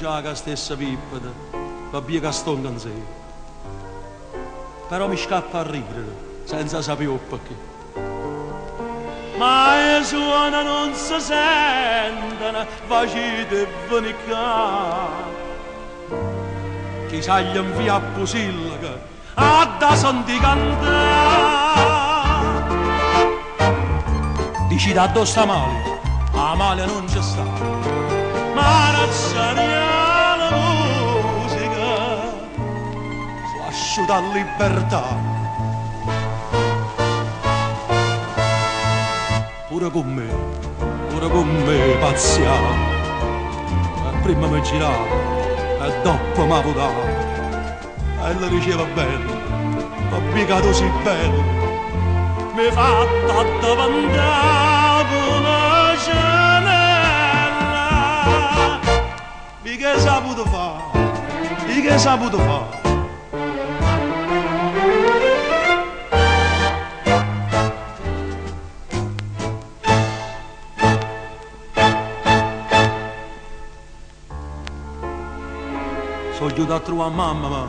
c'ha la stessa pippa, va via che sto in sé. Però mi scappa a ridere, senza sapere perché. Ma le suona non si sentono, facite venire qua. Chi sa gli invia a Pusilla, a da senti cantare. Dici da dove sta male? A male non c'è sta, ma non c'è la musica, su asciutta libertà. Pure con me pazziamo, prima mi girava e dopo mi votava, e la diceva bene, ma mica così bello, mi fa davanti una cenella. Di che saputo fare, di che saputo fare. Sono giunto a trovare mamma, ma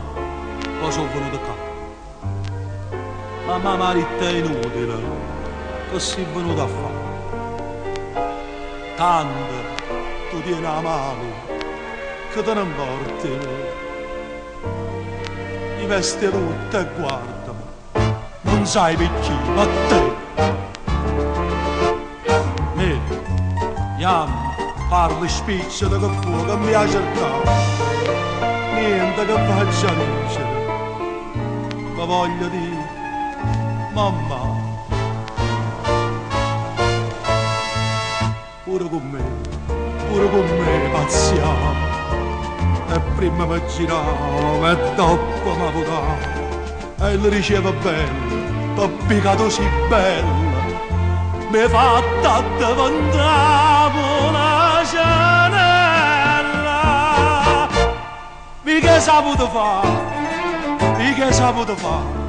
poi sono venuto qua. Ma mamma è inutile, che sei venuto a fare? Tanto tu tieni la mano, che te ne importi? Ti vesti tutta e guardami, non sai perché, ma te. Me, chiama, parli, spicciati che vuoi, che mi ha cercato. Niente che faccia vincere, ma voglio dire, mamma, pure con me pazziamo, e prima mi giravo e dopo mi votavo, e le diceva bella, t'ho piccato sì bella, mi fa davanti una cenella. Di che saputo fare, di che saputo fare.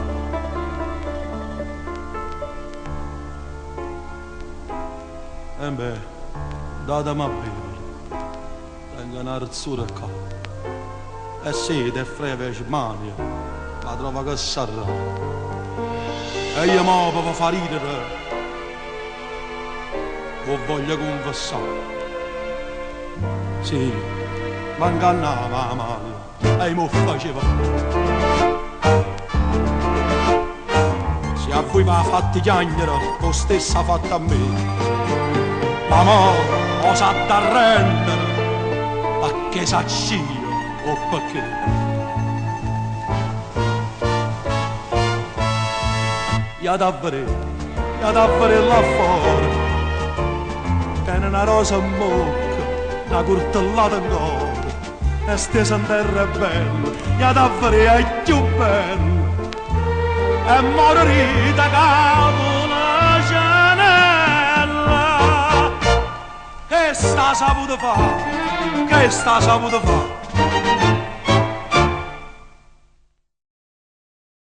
E beh, datemi a bere, tengo una razzura qua. E sete e freve smania, ma trova che sarà. E io mo per far ridere, o voglio confessare. Sì, ma ingannava male. E mo faceva. Se a voi va fatti chiagnere, lo stesso ha fatto a me. Ma mo sa d'arrendere, perché saccio o perché? Ia davvero là fuori, tiene una rosa in bocca, una curtellata in cuore. E stesa in terra è bello, e davvero è più bello, e morire capo una cenella. Che sta saputo fare, che sta saputo fare.